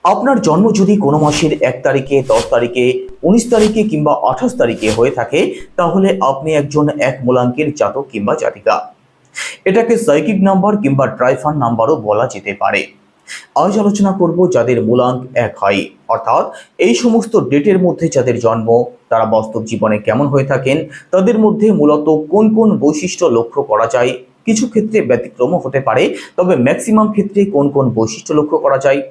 আপনার জন্ম যদি কোনো মাসের 1 তারিখে, 10 তারিখে, 19 তারিখে কিংবা 28 তারিখে হয়ে থাকে, তাহলে আপনি একজন এক মূলাঙ্কের জাতক কিংবা জাতিকা। এটাকে সাইকিক নাম্বার কিংবা ট্রাইফান নাম্বারও বলা যেতে পারে। আজ আলোচনা করব যাদের মূলাঙ্ক 1 হয়, অর্থাৎ এই সমস্ত ডেটের মধ্যে যাদের জন্ম, তারা বাস্তব জীবনে কেমন হয়ে থাকেন, তাদের মধ্যে মূলত কোন কোন বৈশিষ্ট্য লক্ষ্য করা যায়। কিছু ক্ষেত্রে ব্যতিক্রমও হতে পারে, তবে ম্যাক্সিমাম ক্ষেত্রে কোন কোন বৈশিষ্ট্য লক্ষ্য করা যায়,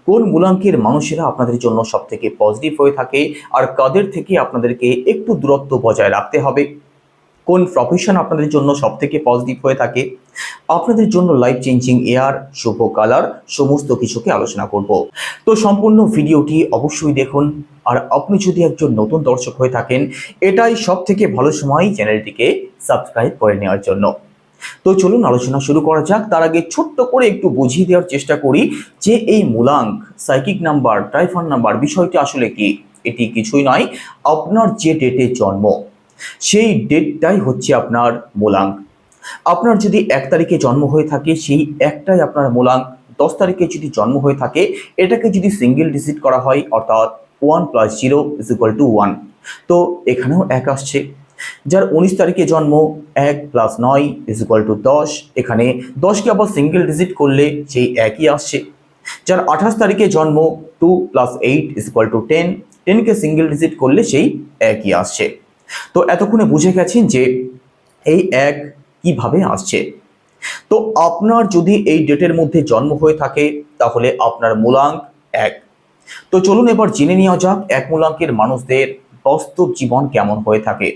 কোন মূলাঙ্কের মানুষেরা আপনাদের জন্য সব থেকে পজিটিভ হয়ে থাকে, আর কাদের থেকে আপনাদেরকে একটু দূরত্ব বজায় রাখতে হবে, কোন প্রফেশন আপনাদের জন্য সব থেকে পজিটিভ হয়ে থাকে, আপনাদের জন্য লাইফ চেঞ্জিং এয়ার, শুভ কালার, সমস্ত কিছুকে আলোচনা করব। তো সম্পূর্ণ ভিডিওটি অবশ্যই দেখুন। আর আপনি যদি একজন নতুন দর্শক হয়ে থাকেন, এটাই সব থেকে ভালো সময় চ্যানেলটিকে সাবস্ক্রাইব করে নেওয়ার জন্য। তো চলুন আলোচনা শুরু করা যাক। তার আগে ছোট্ট করে একটু বুঝিয়ে দেওয়ার চেষ্টা করি যে এই মূলাঙ্ক, সাইকিক নাম্বার, ট্রাইফান নাম্বার বিষয়টি আসলে কি। এটি কিছুই নয়, আপনার যে ডেটে জন্ম সেই ডেটটাই হচ্ছে আপনার মূলাঙ্ক। আপনার যদি 1 তারিখে জন্ম হয়ে থাকে, সেই একটাই আপনার মূলাঙ্ক। 10 তারিখে যদি জন্ম হয়ে থাকে, এটাকে যদি সিঙ্গেল ডিজিট করা হয়, অর্থাৎ 1 + 0 = 1, তো এখানেও 1 আসছে। যার 19 তারিখে জন্ম, 1 + 9 = 10, এখানে 10কে আবার সিঙ্গেল ডিজিট করলে সেই একই আসছে। যার 28 তারিখে জন্ম, 2 + 8 = 10, 10কে সিঙ্গেল ডিজিট করলে সেই একই আসছে। তো এতক্ষণে বুঝে গেছেন যে এই 1 কিভাবে আসছে। তো আপনার যদি এই ডেটের মধ্যে জন্ম হয়ে থাকে, তাহলে আপনার মূলাঙ্ক 1। তো চলুন এবার জেনে নেওয়া যাক এক মূলাঙ্কের মানুষদের বাস্তব জীবন কেমন হয়ে থাকে।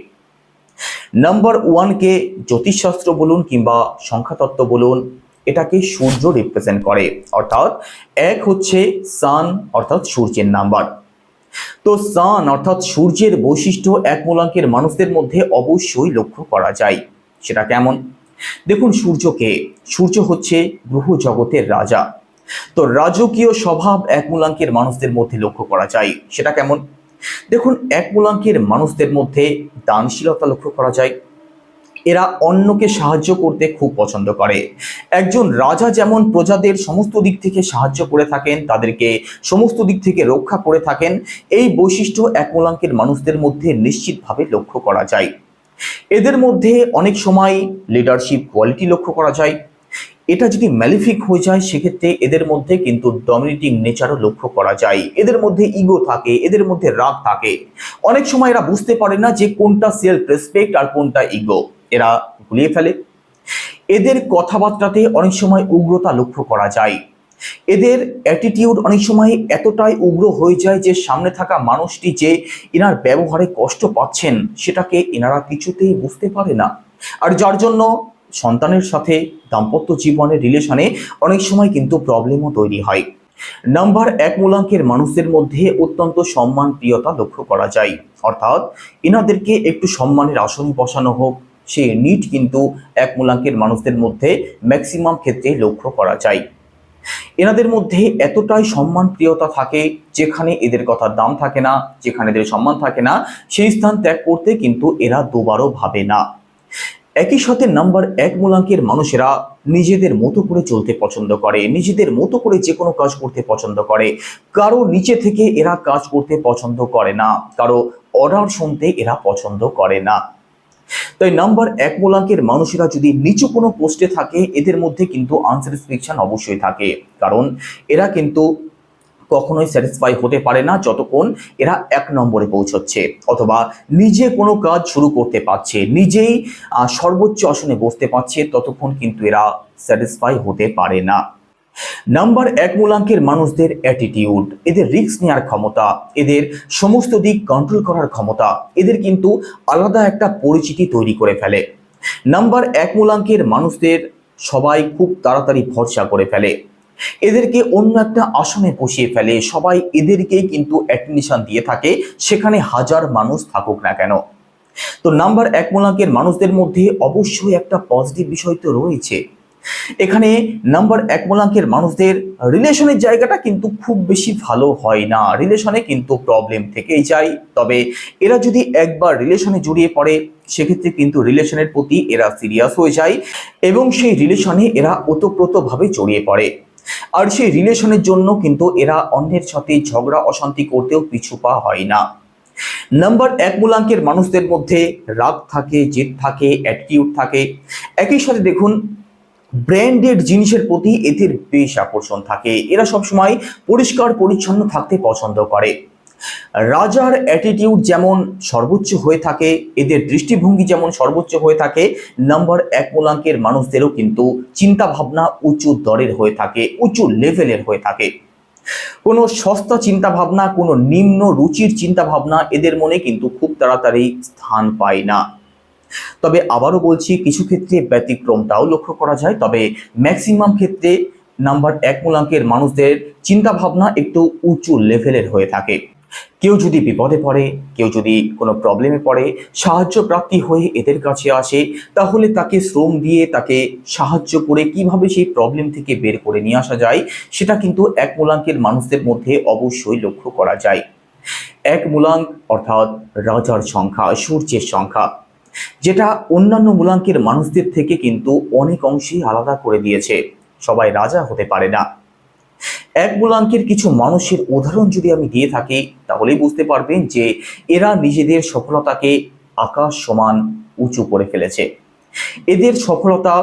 নাম্বার 1কে জ্যোতিষশাস্ত্র বলুন কিংবা সংখ্যাতত্ত্ব বলুন, এটাকে সূর্য রিপ্রেজেন্ট করে, অর্থাৎ 1 হচ্ছে সান, অর্থাৎ সূর্যের নাম্বার। তো সান অর্থাৎ সূর্যের বৈশিষ্ট্য এক মূলাঙ্কের মানুষদের মধ্যে অবশ্যই লক্ষ্য করা যায়। সেটা কেমন? দেখুন, সূর্য হচ্ছে গ্রহ জগতের রাজা। তো রাজকীয় স্বভাব এক মূলাঙ্কের মানুষদের মধ্যে লক্ষ্য করা যায়। সেটা কেমন? দেখুন, এক মূলাঙ্কের মানুষদের মধ্যে দানশীলতা লক্ষ্য করা যায়। এরা অন্যকে সাহায্য করতে খুব পছন্দ করে। একজন রাজা যেমন প্রজাদের সমস্ত দিক থেকে সাহায্য করে থাকেন, তাদেরকে সমস্ত দিক থেকে রক্ষা করে থাকেন, এই বৈশিষ্ট্য এক মূলাঙ্কের মানুষদের মধ্যে নিশ্চিতভাবে লক্ষ্য করা যায়। এদের মধ্যে অনেক সময় লিডারশিপ কোয়ালিটি লক্ষ্য করা যায়। এটা যদি ম্যালিফিক হয়ে যায়, সেক্ষেত্রে এদের মধ্যে কিন্তু ডমিনেটিং নেচারও লক্ষ্য করা যায়। এদের মধ্যে ইগো থাকে, এদের মধ্যে রাগ থাকে। অনেক সময় এরা বুঝতে পারে না যে কোনটা সেলফ রেসপেক্ট আর কোনটা ইগো, এরা ভুলিয়ে ফেলে। এদের কথাবার্তাতে অনেক সময় উগ্রতা লক্ষ্য করা যায়। এদের অ্যাটিটিউড অনেক সময় এতটাই উগ্র হয়ে যায় যে সামনে থাকা মানুষটি যে এনার ব্যবহারে কষ্ট পাচ্ছেন, সেটাকে এনারা কিছুতেই বুঝতে পারে না। আর যার জন্য সন্তানের সাথে দাম্পত্য জীবনের রিলেশনে অনেক সময় কিন্তু প্রবলেমও তৈরি হয়। নাম্বার 1 মূলাঙ্কের মানুষদের মধ্যে অত্যন্ত সম্মান প্রিয়তা লক্ষ্য করা যায়, অর্থাৎ এনাদেরকে একটু সম্মানের আসনে বসানো হোক, সে নিট কিন্তু 1 মূলাঙ্কের মানুষদের মধ্যে ম্যাক্সিমাম ক্ষেত্রে লক্ষ্য করা যায়। এনাদের মধ্যে এতটাই সম্মান প্রিয়তা থাকে, যেখানে এদের কথার দাম থাকে না, যেখানে এদের সম্মান থাকে না, সেই স্থান ত্যাগ করতে কিন্তু এরা দুবারও ভাবে না। একই সাথে নাম্বার 1 মূলাঙ্কের মানুষেরা নিজেদের মতো করে চলতে পছন্দ করে, নিজেদের মতো করে যে কোনো কাজ করতে পছন্দ করে। কারো নিচে থেকে এরা কাজ করতে পছন্দ করে না, কারো অর্ডার শুনতে এরা পছন্দ করে না। তাই নাম্বার 1 মূলাঙ্কের মানুষেরা যদি নিচু কোনো পোস্টে থাকে, এদের মধ্যে কিন্তু আনস্যাটিসফ্যাকশন অবশ্যই থাকে, কারণ এরা কিন্তু কখনোই স্যাটিসফাই হতে পারে না যতক্ষণ এরা 1 নম্বরে পৌঁছচ্ছে, অথবা নিজে কোনো কাজ শুরু করতে পারছে, নিজেই সর্বোচ্চ আসনে বসতে পারছে, ততক্ষণ কিন্তু এরা স্যাটিসফাই হতে পারে না। নাম্বার 1 মূলাঙ্কের মানুষদের অ্যাটিটিউড, এদের রিস্ক নেওয়ার ক্ষমতা, এদের সমস্ত দিক কন্ট্রোল করার ক্ষমতা, এদের কিন্তু আলাদা একটা পরিচিতি তৈরি করে ফেলে। নাম্বার 1 মূলাঙ্কের মানুষদের সবাই খুব তাড়াতাড়ি ভরসা করে ফেলে, এদেরকে অন্য একটা আসনে বসিয়ে ফেলে, সবাই এদেরকেই কিন্তু অ্যাটেনশন দিয়ে থাকে, সেখানে হাজার মানুষ থাকুক না কেন। তো নাম্বার 1 মূলাঙ্কের মানুষদের মধ্যে অবশ্যই একটা পজিটিভ বিষয় তো রয়েছে। এখানে নাম্বার 1 মূলাঙ্কের মানুষদের রিলেশনের জায়গাটা কিন্তু খুব বেশি ভালো হয় না, রিলেশনে কিন্তু প্রবলেম থেকেই যায়। তবে এরা যদি একবার রিলেশনে জড়িয়ে পড়ে, সেক্ষেত্রে কিন্তু রিলেশনের প্রতি এরা সিরিয়াস হয়ে যায় এবং সেই রিলেশনে এরা ওতপ্রোতভাবে জড়িয়ে পড়ে। আর সেই রিলেশনের জন্য কিন্তু এরা অন্যের সাথে ঝগড়া অশান্তি করতেও পিছু পা হয় না। নাম্বার 1 মূলাঙ্কের মানুষদের মধ্যে রাগ থাকে, জেদ থাকে, অ্যাটিটিউড থাকে। একই সাথে দেখুন, ব্র্যান্ডেড জিনিসের প্রতি এদের বেশ আকর্ষণ থাকে। এরা সবসময় পরিষ্কার পরিচ্ছন্ন থাকতে পছন্দ করে। রাজার অ্যাটিটিউড যেমন সর্বোচ্চ হয়ে থাকে, এদের দৃষ্টিভঙ্গি যেমন সর্বোচ্চ হয়ে থাকে, নাম্বার 1 মূলাঙ্কের মানুষদেরও কিন্তু চিন্তা ভাবনা উঁচু দরের হয়ে থাকে, উঁচু লেভেলের হয়ে থাকে। কোনো সস্তা চিন্তা ভাবনা, কোনো নিম্ন রুচির চিন্তা ভাবনা এদের মনে কিন্তু খুব তাড়াতাড়ি স্থান পায় না। তবে আবারও বলছি, কিছু ক্ষেত্রে ব্যতিক্রমটাও লক্ষ্য করা যায়, তবে ম্যাক্সিমাম ক্ষেত্রে নাম্বার 1 মূলাঙ্কের মানুষদের চিন্তা ভাবনা একটু উঁচু লেভেলের হয়ে থাকে। কেউ যদি বিপদে পড়ে, কেউ যদি কোনো প্রবলেমে পড়ে, সাহায্য প্রার্থী হয়ে এদের কাছে আসে, তাহলে তাকে শ্রম দিয়ে তাকে সাহায্য করে কিভাবে সেই প্রবলেম থেকে বের করে নিয়ে আসা যায়, সেটা কিন্তু 1 মূলাঙ্কের মানুষদের মধ্যে অবশ্যই লক্ষ্য করা যায়। 1 মূলাঙ্ক অর্থাৎ রাজার সংখ্যা, সূর্যের সংখ্যা, যেটা অন্যান্য মূলাঙ্কের মানুষদের থেকে কিন্তু অনেক অংশেই আলাদা করে দিয়েছে। সবাই রাজা হতে পারে না। 1 মূলাঙ্কের কিছু মানুষের উদাহরণ যদি আমি দিয়ে থাকি, তাহলেই বুঝতে পারবেন যে এরা নিজেদের সফলতাকে আকাশ সমান উঁচু করে ফেলেছে। এদের সফলতা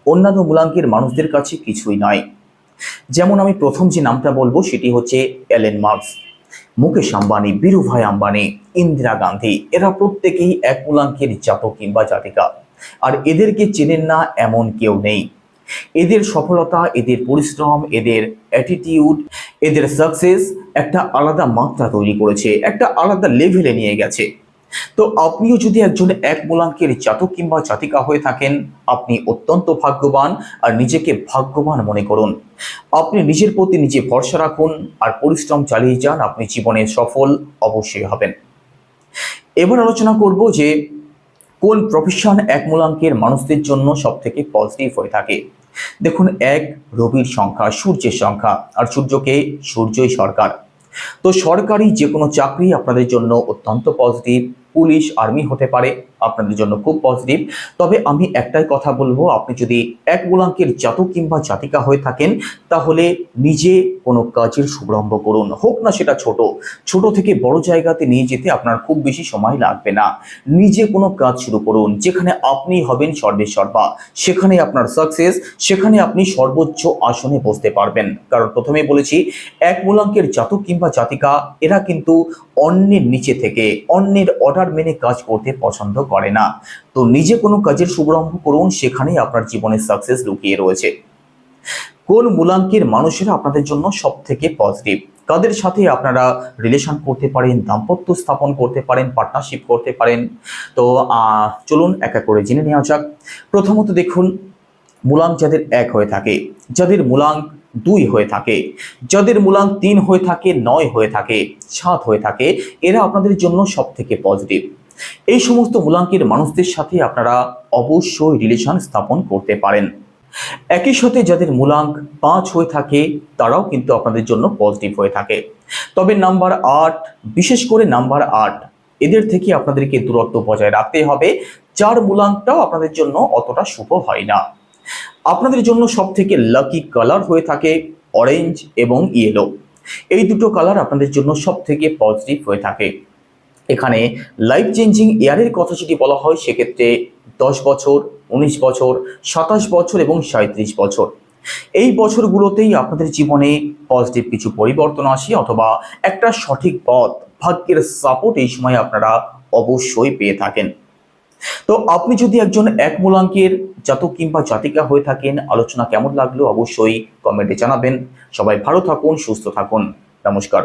অন্যান্য মূলাঙ্কের মানুষদের কাছে কিছুই নয়। যেমন আমি প্রথম যে নামটা বলবো সেটি হচ্ছে এলেন মার্কস, মুকেশ আম্বানি, বীরুভাই আম্বানি, ইন্দিরা গান্ধী। এরা প্রত্যেকেই 1 মূলাঙ্কের জাতক কিংবা জাতিকা, আর এদেরকে চেনেন না এমন কেউ নেই। এদের সফলতা, এদের পরিশ্রম, এদের অ্যাটিটিউড, এদের সাকসেস একটা আলাদা মাত্রা তৈরি করেছে, একটা আলাদা লেভেলে নিয়ে গেছে। তো আপনিও যদি একজন 1 মূলাঙ্কের জাতক কিংবা জাতিকা হয়ে থাকেন, আপনি অত্যন্ত ভাগ্যবান, আর নিজেকে ভাগ্যবান মনে করুন। আপনি নিজের প্রতি নিজে ভরসা রাখুন আর পরিশ্রম চালিয়ে যান, আপনি জীবনে সফল অবশ্যই হবেন। এবার আলোচনা করব যে কোন প্রফেশন 1 মূলাঙ্কের মানুষদের জন্য সব থেকে পজিটিভ হয়ে থাকে। দেখুন, 1 রবির সংখ্যা, সূর্যের সংখ্যা, আর সূর্যকে সূর্যই সরকার। তো সরকারি যে কোনো চাকরি আপনাদের জন্য অত্যন্ত পজিটিভ। পুলিশ, আর্মি হতে পারে আপনাদের জন্য খুব পজিটিভ। তবে আমি একটাই কথা বলবো, আপনি যদি 1 মূলাঙ্কের জাতক কিংবা জাতিকা হয়ে থাকেন, তাহলে নিজে কোনো কাজের শুভারম্ভ করুন। হোক না সেটা ছোট থেকে বড় জায়গাতে নিয়ে যেতে আপনার খুব বেশি সময় লাগবে না। নিজে কোনো কাজ শুরু করুন, যেখানে আপনি হবেন সর্বেসর্বা, সেখানে আপনার সাকসেস, সেখানে আপনি সর্বোচ্চ আসনে বসতে পারবেন। কারণ প্রথমে বলেছি, 1 মূলাঙ্কের জাতক কিংবা জাতিকা এরা কিন্তু অন্যের নিচে থেকে, অন্যের অর্ডার মেনে কাজ করতে পছন্দ করে না। তো নিজে কোনো কাজের শুভারম্ভ করুন, সেখানেই আপনার জীবনের সাকসেস লুকিয়ে রয়েছে। কোন মূলাঙ্কের মানুষেরা আপনাদের জন্য সব থেকে পজিটিভ, কাদের সাথে আপনারা রিলেশন করতে পারেন, দাম্পত্য স্থাপন করতে পারেন, পার্টনারশিপ করতে পারেন। তো চলুন এক এক করে জেনে নেওয়া যাক। প্রথমত দেখুন, মূলাঙ্ক যাদের 1 হয়ে থাকে, যাদের মূলাঙ্ক 2 হয়ে থাকে, যাদের মূলাঙ্ক 3 হয়ে থাকে, 9 হয়ে থাকে, 7 হয়ে থাকে, এরা আপনাদের জন্য সব থেকে পজিটিভ। এই সমস্ত মূলাঙ্কের মানুষদের সাথে আপনারা অবশ্যই রিলেশন স্থাপন করতে পারেন। একই সাথে যাদের মূলাঙ্ক 5 হয়ে থাকে, তারাও কিন্তু আপনাদের জন্য পজিটিভ হয়ে থাকে। তবে নাম্বার 8, বিশেষ করে নাম্বার 8, এদের থেকে আপনাদেরকে দূরত্ব বজায় রাখতে হবে। 4 মূলাঙ্কটাও আপনাদের জন্য অতটা শুভ হয় না। আপনাদের জন্য সব থেকে লাকি কালার হয়ে থাকে অরেঞ্জ এবং ইয়েলো। এই দুটো কালার আপনাদের জন্য সব থেকে পজিটিভ হয়ে থাকে। এখানে লাইফ চেঞ্জিং ইয়ারের কথা যদি বলা হয়, সেক্ষেত্রে 10 বছর, 19 বছর, 27 বছর এবং 37 বছর, এই বছরগুলোতেই আপনাদের জীবনে পজিটিভ কিছু পরিবর্তন আসে, অথবা একটা সঠিক পথ, ভাগ্যের সাপোর্ট এই সময় আপনারা অবশ্যই পেয়ে থাকেন। তো আপনি যদি একজন 1 মূলাঙ্কের জাতক কিংবা জাতিকা হয়ে থাকেন, আলোচনা কেমন লাগলো অবশ্যই কমেন্টে জানাবেন। সবাই ভালো থাকুন, সুস্থ থাকুন। নমস্কার।